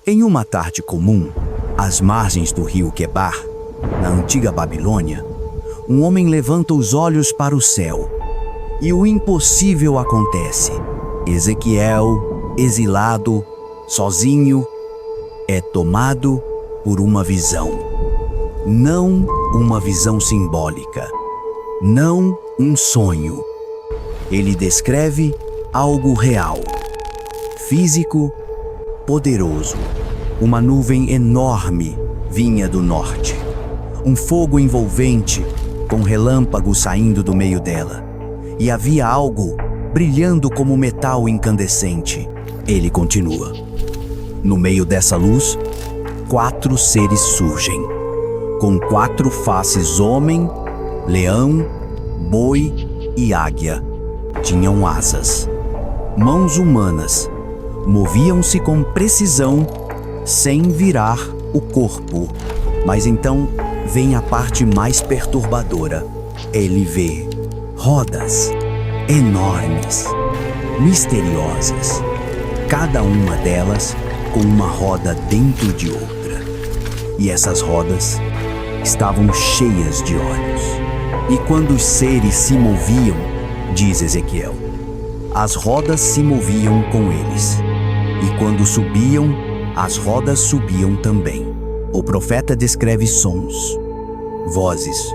Em uma tarde comum, às margens do rio Quebar, na antiga Babilônia, um homem levanta os olhos para o céu e o impossível acontece. Ezequiel, exilado, sozinho, é tomado por uma visão. Não uma visão simbólica, não um sonho. Ele descreve algo real, físico, poderoso. Uma nuvem enorme vinha do norte. Um fogo envolvente, com relâmpagos saindo do meio dela. E havia algo brilhando como metal incandescente. Ele continua. No meio dessa luz, 4 seres surgem, com 4 faces: homem, leão, boi e águia. Tinham asas, mãos humanas, moviam-se com precisão, sem virar o corpo. Mas então vem a parte mais perturbadora. Ele vê rodas enormes, misteriosas, cada uma delas com uma roda dentro de outra. E essas rodas estavam cheias de olhos. E quando os seres se moviam, diz Ezequiel, as rodas se moviam com eles. E quando subiam, as rodas subiam também. O profeta descreve sons, vozes,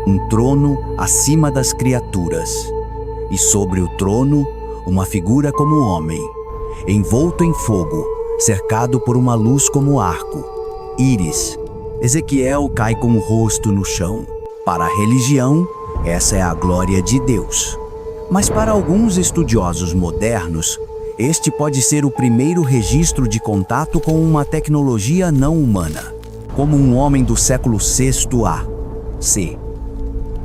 um trono acima das criaturas, e sobre o trono uma figura como homem, envolto em fogo, cercado por uma luz como arco, íris. Ezequiel cai com o rosto no chão. Para a religião, essa é a glória de Deus. Mas para alguns estudiosos modernos, este pode ser o primeiro registro de contato com uma tecnologia não humana, como um homem do século VI a.C.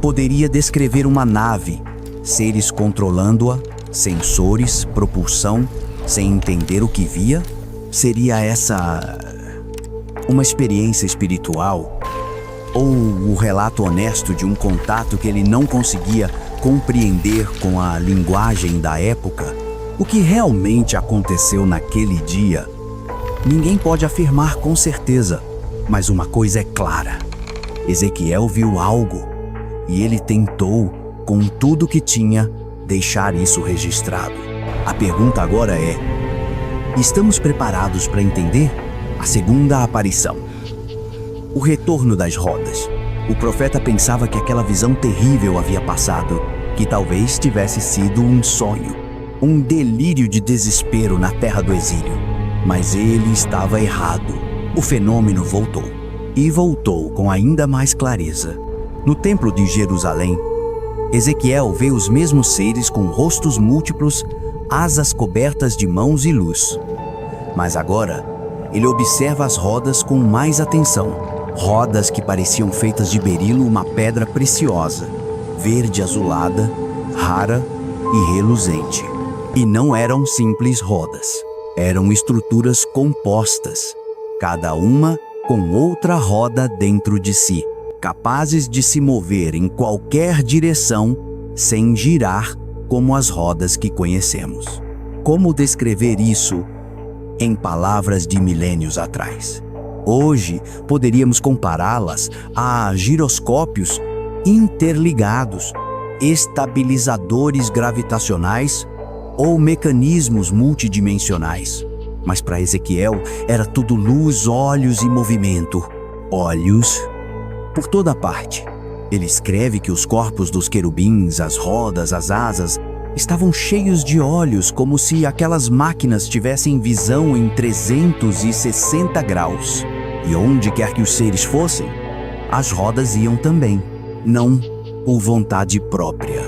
poderia descrever uma nave, seres controlando-a, sensores, propulsão, sem entender o que via. Seria essa uma experiência espiritual? Ou o relato honesto de um contato que ele não conseguia compreender com a linguagem da época? O que realmente aconteceu naquele dia, ninguém pode afirmar com certeza, mas uma coisa é clara: Ezequiel viu algo e ele tentou, com tudo que tinha, deixar isso registrado. A pergunta agora é: estamos preparados para entender a segunda aparição? O retorno das rodas. O profeta pensava que aquela visão terrível havia passado, que talvez tivesse sido um sonho, um delírio de desespero na terra do exílio. Mas ele estava errado. O fenômeno voltou. E voltou com ainda mais clareza. No templo de Jerusalém, Ezequiel vê os mesmos seres com rostos múltiplos, asas cobertas de mãos e luz. Mas agora, ele observa as rodas com mais atenção. Rodas que pareciam feitas de berilo, uma pedra preciosa, verde azulada, rara e reluzente. E não eram simples rodas. Eram estruturas compostas, cada uma com outra roda dentro de si, capazes de se mover em qualquer direção sem girar como as rodas que conhecemos. Como descrever isso em palavras de milênios atrás? Hoje, poderíamos compará-las a giroscópios interligados, estabilizadores gravitacionais ou mecanismos multidimensionais. Mas para Ezequiel era tudo luz, olhos e movimento. Olhos por toda parte. Ele escreve que os corpos dos querubins, as rodas, as asas, estavam cheios de olhos, como se aquelas máquinas tivessem visão em 360 graus. E onde quer que os seres fossem, as rodas iam também. Não por vontade própria,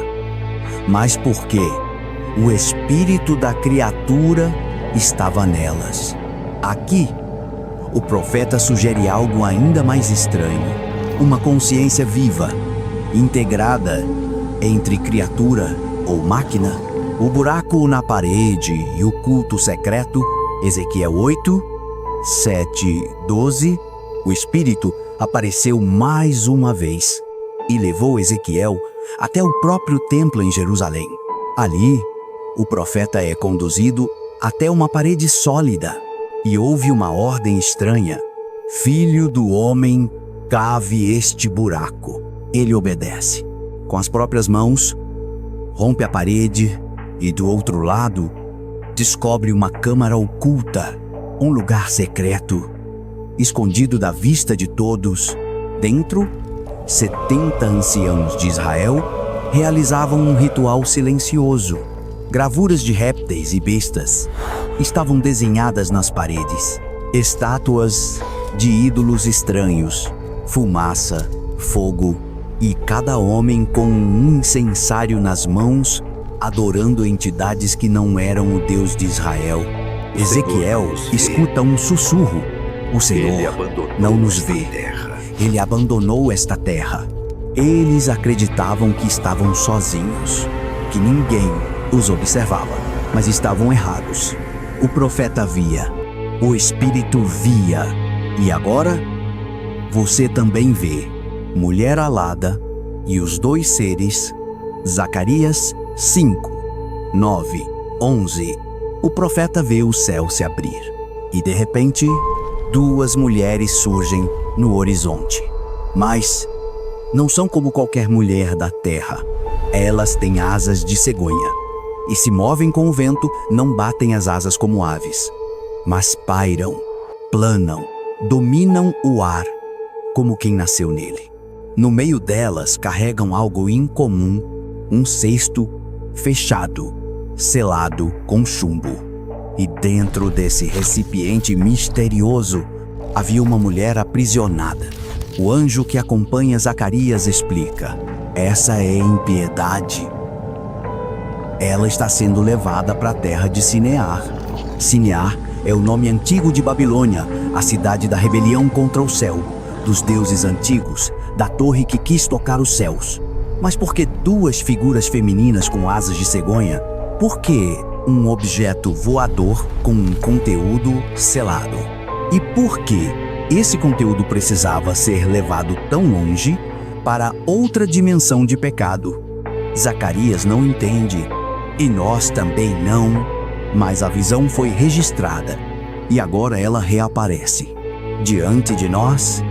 mas porque o espírito da criatura estava nelas. Aqui, o profeta sugere algo ainda mais estranho. Uma consciência viva, integrada entre criatura ou máquina. O buraco na parede e o culto secreto. Ezequiel 8, 7, 12. O espírito apareceu mais uma vez e levou Ezequiel até o próprio templo em Jerusalém. Ali, o profeta é conduzido até uma parede sólida e ouve uma ordem estranha: Filho do homem, cave este buraco. Ele obedece. Com as próprias mãos, rompe a parede e, do outro lado, descobre uma câmara oculta, um lugar secreto, escondido da vista de todos. Dentro, 70 anciãos de Israel realizavam um ritual silencioso. Gravuras de répteis e bestas estavam desenhadas nas paredes. Estátuas de ídolos estranhos, fumaça, fogo e cada homem com um incensário nas mãos, adorando entidades que não eram o Deus de Israel. Ezequiel escuta um sussurro: o Senhor não nos vê. Ele abandonou esta terra. Eles acreditavam que estavam sozinhos, que ninguém os observava, mas estavam errados. O profeta via, o Espírito via, e agora você também vê. Mulher alada e os dois seres. Zacarias 5, 9, 11. O profeta vê o céu se abrir e, de repente, duas mulheres surgem no horizonte. Mas não são como qualquer mulher da terra. Elas têm asas de cegonha e se movem com o vento. Não batem as asas como aves, mas pairam, planam, dominam o ar como quem nasceu nele. No meio delas carregam algo incomum, um cesto fechado, selado com chumbo. E dentro desse recipiente misterioso havia uma mulher aprisionada. O anjo que acompanha Zacarias explica: essa é impiedade. Ela está sendo levada para a terra de Sinear. Sinear é o nome antigo de Babilônia, a cidade da rebelião contra o céu, dos deuses antigos, da torre que quis tocar os céus. Mas por que duas figuras femininas com asas de cegonha? Por que um objeto voador com um conteúdo selado? E por que esse conteúdo precisava ser levado tão longe para outra dimensão de pecado? Zacarias não entende, e nós também não, mas a visão foi registrada e agora ela reaparece diante de nós